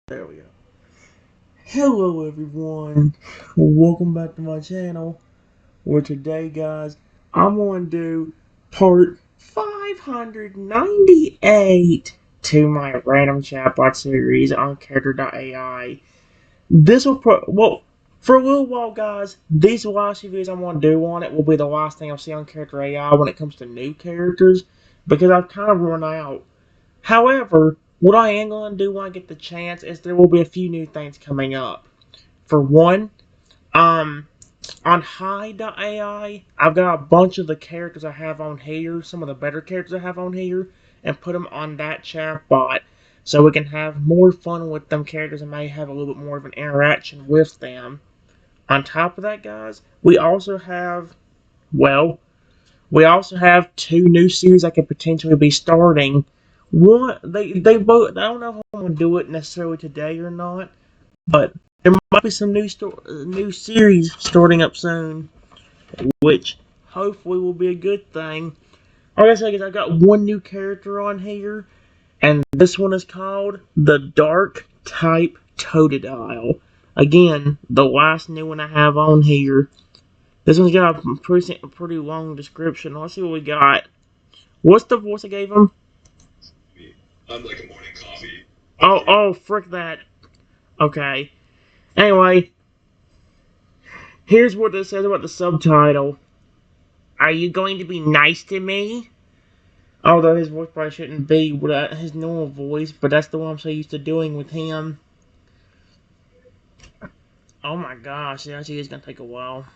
There we go. Hello everyone. Welcome back to my channel. Where today, guys, I'm going to do part 598 to my random chatbot series on Character.ai. This will for a little while, guys. These last few videos I'm going to do on it will be the last thing I'll see on Character.ai when it comes to new characters, because I've kind of run out. However, what I am going to do when I get the chance is there will be a few new things coming up. For one, on Hi.ai, I've got a bunch of the characters I have on here, some of the better characters I have on here, and put them on that chatbot so we can have more fun with them characters and may have a little bit more of an interaction with them. On top of that, guys, well, we also have two new series I could potentially be starting. One, they both. I don't know if I'm gonna do it necessarily today or not, but there might be some new series starting up soon, which hopefully will be a good thing. Like I said, guys, I got one new character on here, and this one is called the Dark Type Totodile. Again, the last new one I have on here. This one's got a pretty long description. Let's see what we got. What's the voice I gave him? I'm like a morning coffee. Oh, frick that. Okay. Anyway, here's what it says about the subtitle. Are you going to be nice to me? Although his voice probably shouldn't be his normal voice, but that's the one I'm so used to doing with him. Oh my gosh, it actually is going to take a while.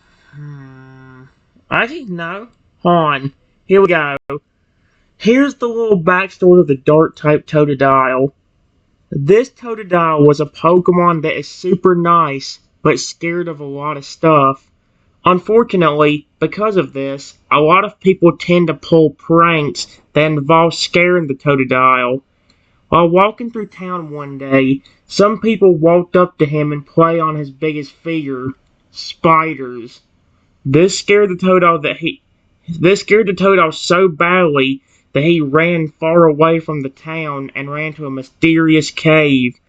Actually, no. Hold on. Here we go. Here's the little backstory of the Dark type Totodile. This Totodile was a Pokemon that is super nice, but scared of a lot of stuff. Unfortunately, because of this, a lot of people tend to pull pranks that involve scaring the Totodile. While walking through town one day, some people walked up to him and played on his biggest fear, spiders. This scared the Totodile so badly that he ran far away from the town and ran to a mysterious cave.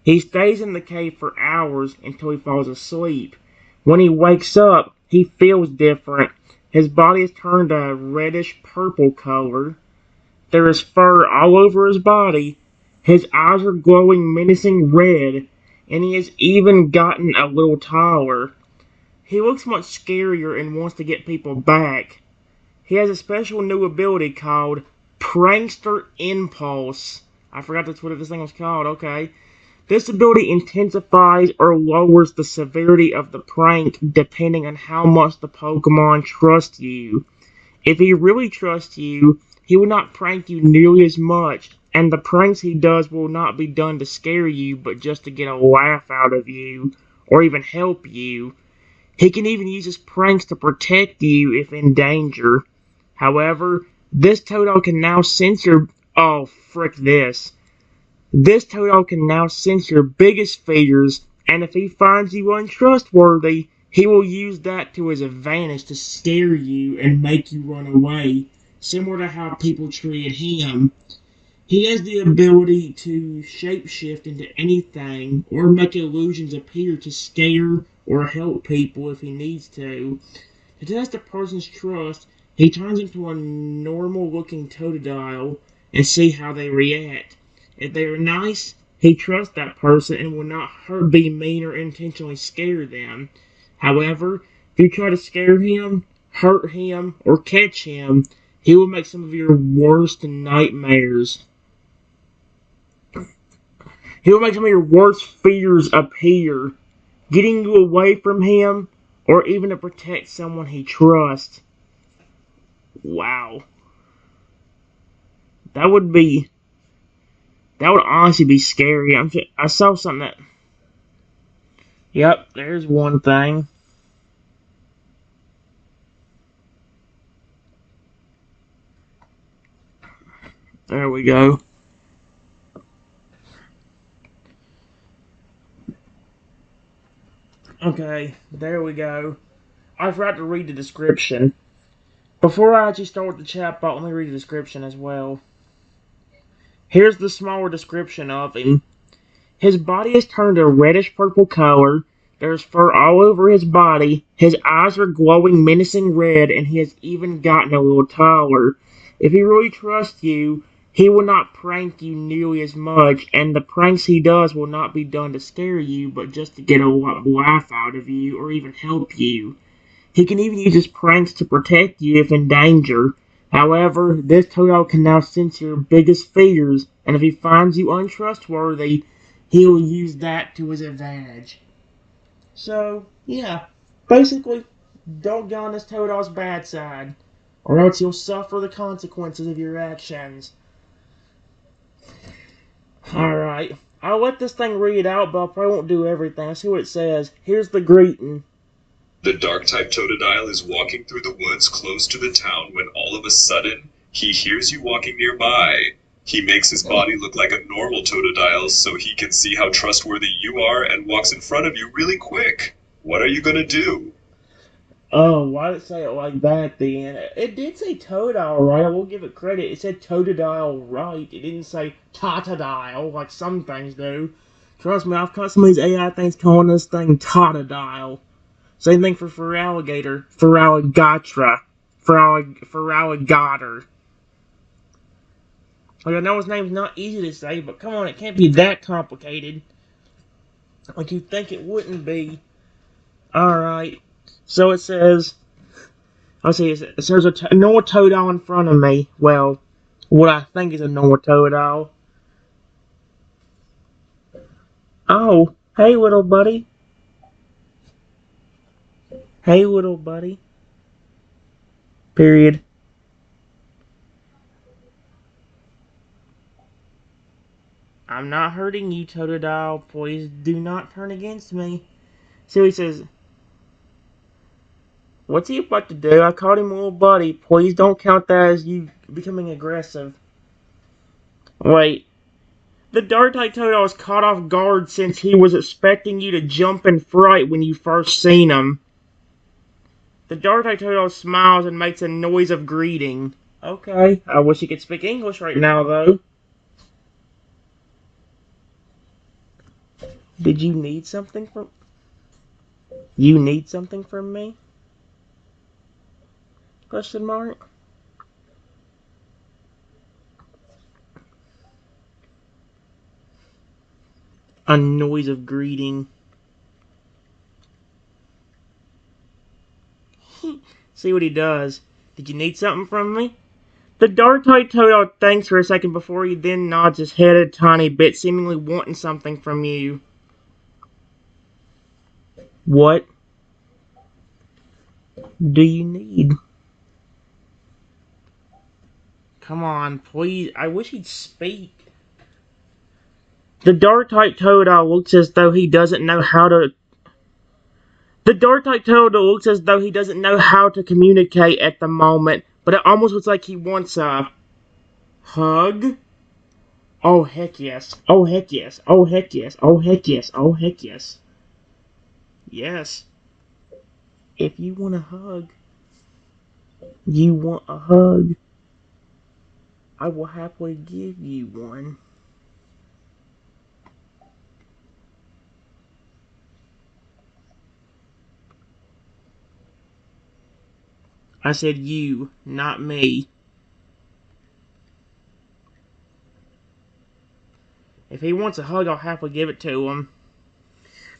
He stays in the cave for hours until he falls asleep. When he wakes up, he feels different. His body has turned a reddish-purple color. There is fur all over his body. His eyes are glowing menacing red, and he has even gotten a little taller. He looks much scarier and wants to get people back. He has a special new ability called Prankster Impulse. I forgot that's what this thing was called, okay. This ability intensifies or lowers the severity of the prank depending on how much the Pokemon trusts you. If he really trusts you, he will not prank you nearly as much, and the pranks he does will not be done to scare you, but just to get a laugh out of you, or even help you. He can even use his pranks to protect you if in danger. However, this Totodile can now sense your... Oh, frick this. This Totodile can now sense your biggest fears, and if he finds you untrustworthy, he will use that to his advantage to scare you and make you run away, similar to how people treated him. He has the ability to shapeshift into anything or make illusions appear to scare or help people if he needs to. To test a person's trust, he turns into a normal-looking Totodile and see how they react. If they are nice, he trusts that person and will not be mean or intentionally scare them. However, if you try to scare him, hurt him, or catch him, he will make some of your worst nightmares. He will make some of your worst fears appear, getting you away from him, or even to protect someone he trusts. Wow. That would honestly be scary. I saw something that... Yep, there's one thing. There we go. Okay, there we go. I forgot to read the description. Before I actually start with the chatbot, let me read the description as well. Here's the smaller description of him. His body is turned a reddish-purple color. There's fur all over his body. His eyes are glowing, menacing red, and he has even gotten a little taller. If he really trusts you, he will not prank you nearly as much, and the pranks he does will not be done to scare you, but just to get a laugh out of you, or even help you. He can even use his pranks to protect you if in danger. However, this Totodile can now sense your biggest fears, and if he finds you untrustworthy, he will use that to his advantage. So, yeah, basically, don't get on this Totodile's bad side, or else you'll suffer the consequences of your actions. Alright, I'll let this thing read out, but I probably won't do everything. Let's see what it says. Here's the greeting. The dark type Totodile is walking through the woods close to the town when all of a sudden, he hears you walking nearby. He makes his body look like a normal Totodile so he can see how trustworthy you are and walks in front of you really quick. What are you gonna do? Oh, why did it say it like that then? It did say Totodile right, I will give it credit. It said Totodile right. It didn't say Totodile like some things do. Trust me, I've caught some of these AI things calling this thing Totodile. Same thing for Feraligator, Feraligatr, Feraligator. Like, I know his name's not easy to say, but come on, it can't be that complicated. Like you'd think it wouldn't be. Alright, so it says, let's see, it says a normal Totodile in front of me. Well, what I think is a normal Totodile. Oh, hey little buddy. Hey little buddy. Period. I'm not hurting you, Totodile. Please do not turn against me. So he says, what's he about to do? I called him little buddy. Please don't count that as you becoming aggressive. Wait. The Dark-type Totodile was caught off guard since he was expecting you to jump in fright when you first seen him. The Dark-type Totodile smiles and makes a noise of greeting. Okay, I wish he could speak English right now, though. Did you need something from... You need something from me? Question mark. A noise of greeting. See what he does. Did you need something from me? The dark-type Totodile thinks for a second before he then nods his head a tiny bit, seemingly wanting something from you. What do you need? Come on, please. I wish he'd speak. The dark-type Totodile looks as though he doesn't know how to... The dark-type Totodile looks as though he doesn't know how to communicate at the moment, but it almost looks like he wants a... hug? Oh, heck yes. Oh, heck yes. Oh, heck yes. Oh, heck yes. Oh, heck yes. Yes. If you want a hug, you want a hug, I will happily give you one. I said you, not me. If he wants a hug, I'll happily give it to him.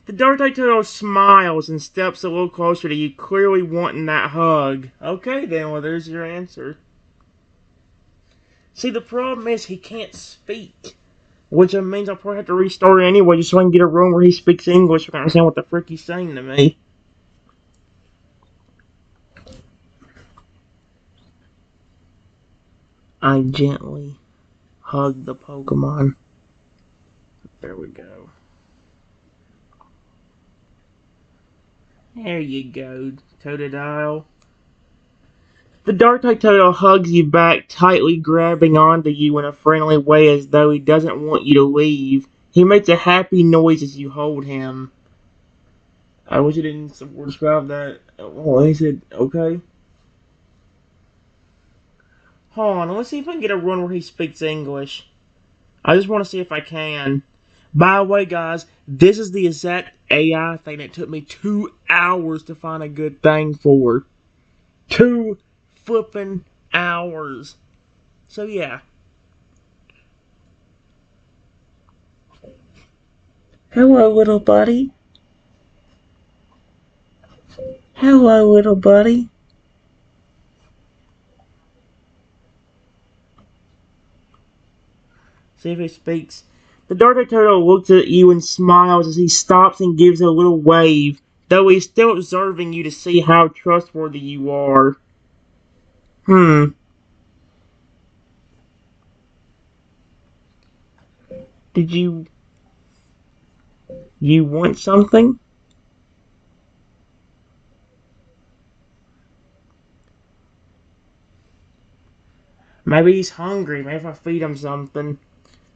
The Dark-type Totodile smiles and steps a little closer to you, clearly wanting that hug. Okay then, well there's your answer. See, the problem is he can't speak. Which means I'll probably have to restart it anyway just so I can get a room where he speaks English so I can understand what the frick he's saying to me. I gently hug the Pokemon. There we go. There you go, Totodile. The Dark-type Totodile hugs you back, tightly grabbing onto you in a friendly way as though he doesn't want you to leave. He makes a happy noise as you hold him. I wish it didn't describe that. Oh, he said, okay. Hold on, let's see if I can get a run where he speaks English. I just want to see if I can. By the way, guys, this is the exact AI thing that took me 2 hours to find a good thing for. 2 flippin' hours. So yeah. Hello, little buddy. Hello, little buddy. See if he speaks. The Dark Turtle looks at you and smiles as he stops and gives a little wave, though he's still observing you to see how trustworthy you are. Did you want something? Maybe he's hungry. Maybe if I feed him something.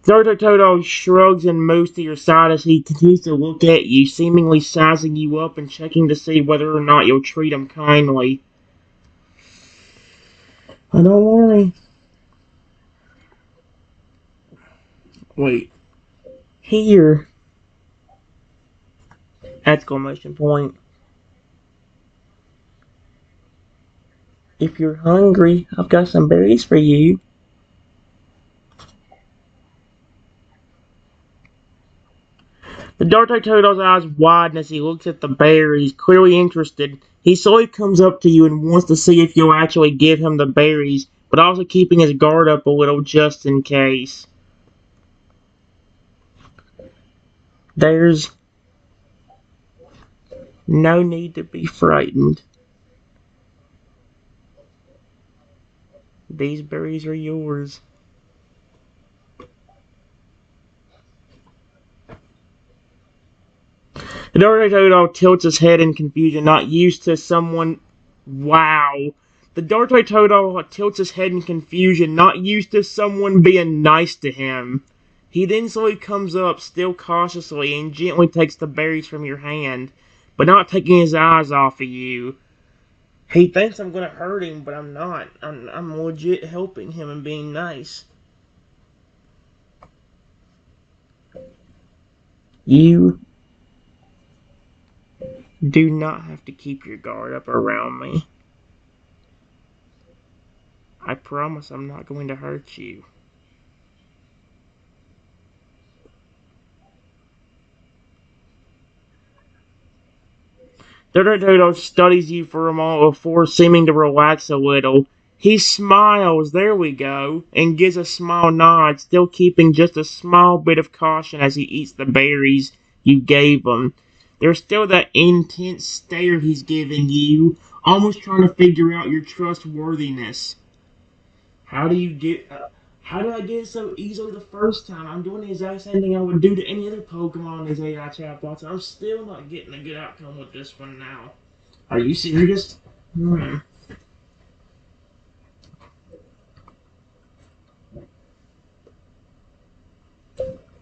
Toto shrugs and moves to your side as he continues to look at you, seemingly sizing you up and checking to see whether or not you'll treat him kindly. Oh, don't worry. Wait. Here! Exclamation point. If you're hungry, I've got some berries for you. The Dark Toto's eyes widen as he looks at the berries, clearly interested. He slowly comes up to you and wants to see if you'll actually give him the berries, but also keeping his guard up a little just in case. There's no need to be frightened. These berries are yours. The Dark Toto tilts his head in confusion, not used to someone. Wow. The Dark Toto tilts his head in confusion, not used to someone being nice to him. He then slowly comes up, still cautiously, and gently takes the berries from your hand, but not taking his eyes off of you. He thinks I'm gonna hurt him, but I'm not. I'm legit helping him and being nice. You do not have to keep your guard up around me. I promise I'm not going to hurt you. Dodo studies you for a moment before seeming to relax a little. He smiles, there we go, and gives a small nod, still keeping just a small bit of caution as he eats the berries you gave him. There's still that intense stare he's giving you, almost trying to figure out your trustworthiness. How do you get... how did I get it so easily the first time? I'm doing the exact same thing I would do to any other Pokemon in these AI chatbots, and I'm still not getting a good outcome with this one now. Are you serious?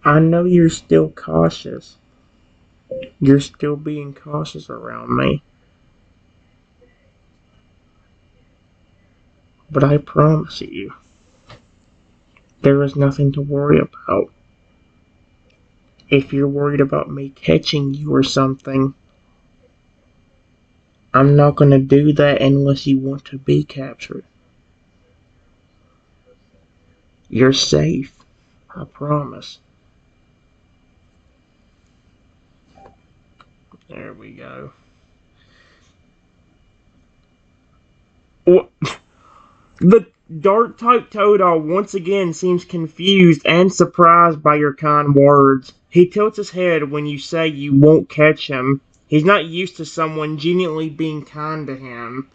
I know you're still cautious. You're still being cautious around me. But I promise you, there is nothing to worry about. If you're worried about me catching you or something, I'm not gonna do that unless you want to be captured. You're safe. I promise. There we go. The Dark Type Totodile once again seems confused and surprised by your kind words. He tilts his head when you say you won't catch him. He's not used to someone genuinely being kind to him.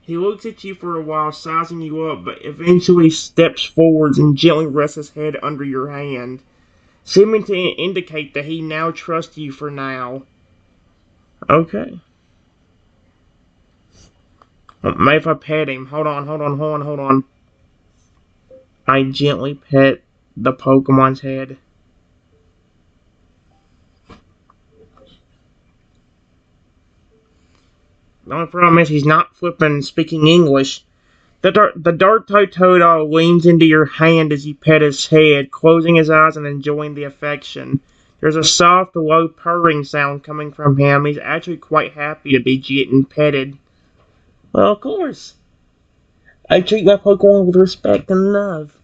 He looks at you for a while, sizing you up, but eventually steps forwards and gently rests his head under your hand, seeming to indicate that he now trusts you for now. Okay. Maybe if I pet him. Hold on. I gently pet the Pokemon's head. The only problem is he's not flipping speaking English. The dark Totodile leans into your hand as you pet his head, closing his eyes and enjoying the affection. There's a soft, low purring sound coming from him. He's actually quite happy to be getting petted. Well, of course. I treat my Pokemon with respect and love.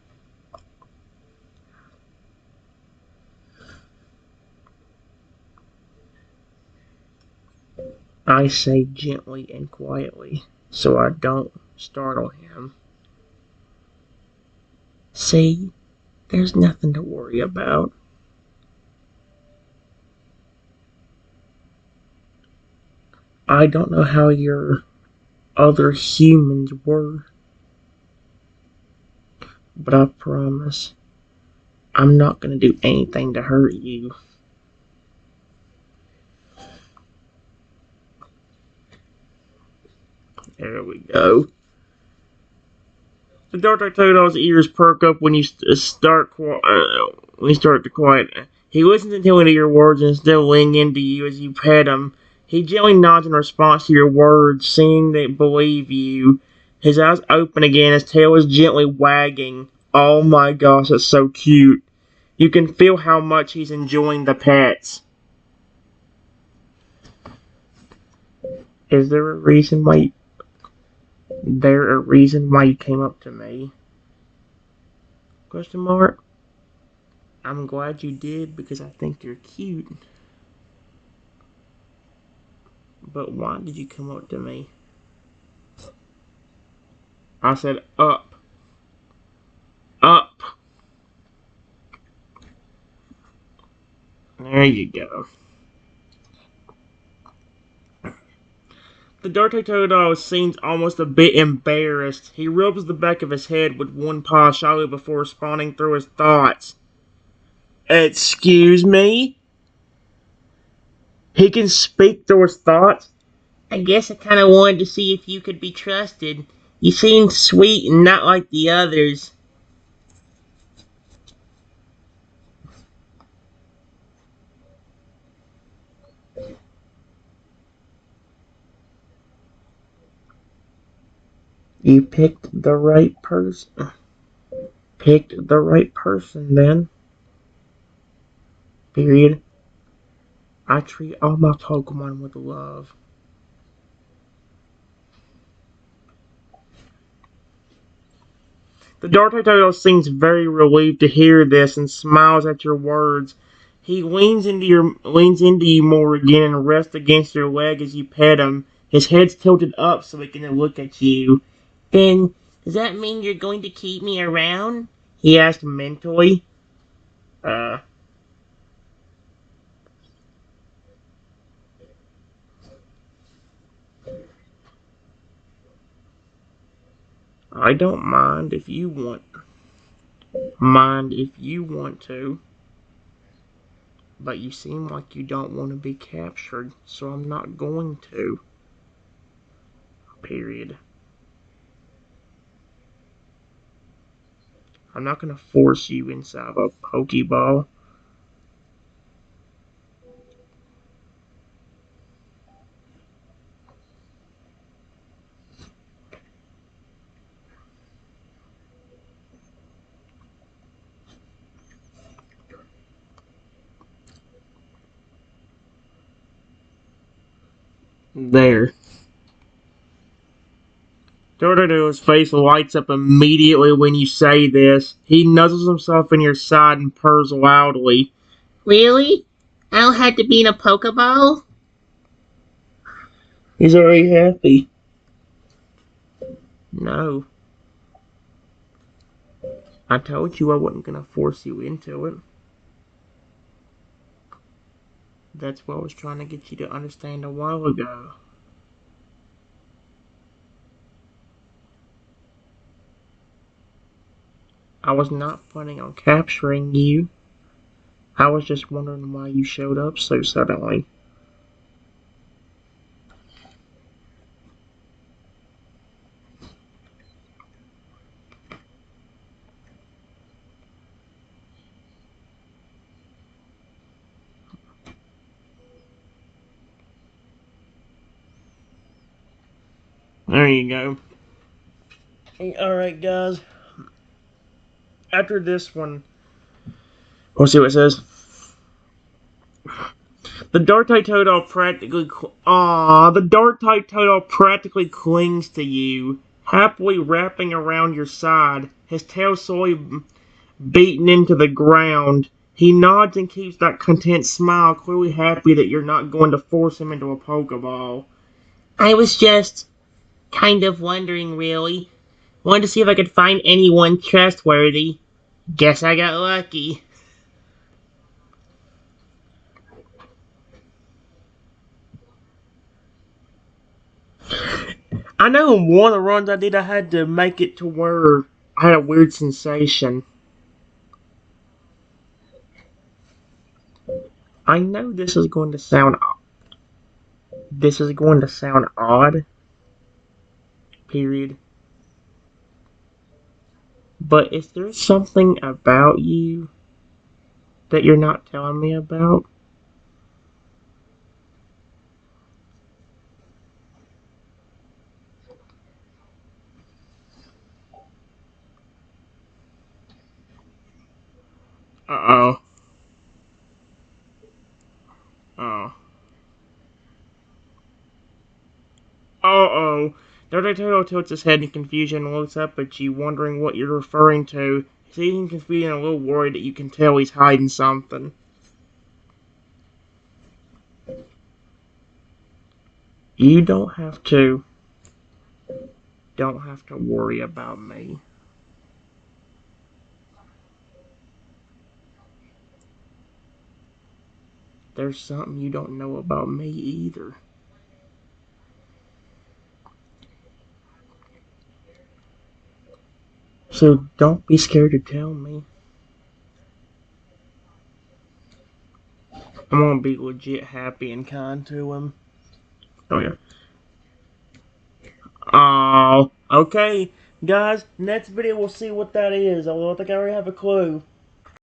I say gently and quietly, so I don't startle him. See, there's nothing to worry about. I don't know how your other humans were, but I promise I'm not going to do anything to hurt you. There we go. The Dr. Toadle's ears perk up when you start to quiet. He listens intently to your words and still leaning into you as you pet him. He gently nods in response to your words, seeming to believe you. His eyes open again, his tail is gently wagging. Oh my gosh, that's so cute. You can feel how much he's enjoying the pets. Is there a reason why you came up to me? Question mark. I'm glad you did because I think you're cute. But why did you come up to me? I said up. Up. There you go. The Dirty Totodile seems almost a bit embarrassed. He rubs the back of his head with one paw shyly before responding through his thoughts. Excuse me? He can speak through his thoughts? I guess I kind of wanted to see if you could be trusted. You seem sweet and not like the others. You picked the right person. Picked the right person then. Period. I treat all my Pokemon with love. The Dark seems very relieved to hear this and smiles at your words. He leans into you more again and rests against your leg as you pet him. His head's tilted up so he can look at you. Then, does that mean you're going to keep me around? He asked mentally. Uh, I don't mind if you want. Mind if you want to. But you seem like you don't want to be captured, so I'm not going to. Period. I'm not going to force you inside a Pokeball. There. Tortodo's face lights up immediately when you say this. He nuzzles himself in your side and purrs loudly. Really? I don't have to be in a Pokeball? He's already happy. No. I told you I wasn't going to force you into it. That's what I was trying to get you to understand a while ago. I was not planning on capturing you. I was just wondering why you showed up so suddenly. There you go. Alright, guys. After this one, we'll see what it says. The dark Type Totodile practically clings to you, happily wrapping around your side, his tail slowly beaten into the ground. He nods and keeps that content smile, clearly happy that you're not going to force him into a Pokeball. I was just kind of wondering, really. Wanted to see if I could find anyone trustworthy. Guess I got lucky. I know in one of the runs I did, I had to make it to where I had a weird sensation. I know this is going to sound odd, period. But is there something about you that you're not telling me about? Uh-oh. Oh. Uh-oh. Dodotoro tilts his head in confusion and looks up at you, wondering what you're referring to. He's even confused and a little worried that you can tell he's hiding something. You don't have to worry about me. There's something you don't know about me either. So don't be scared to tell me. I'm gonna be legit happy and kind to him. Oh yeah. Oh, okay. Guys, next video we'll see what that is. Although I think I already have a clue.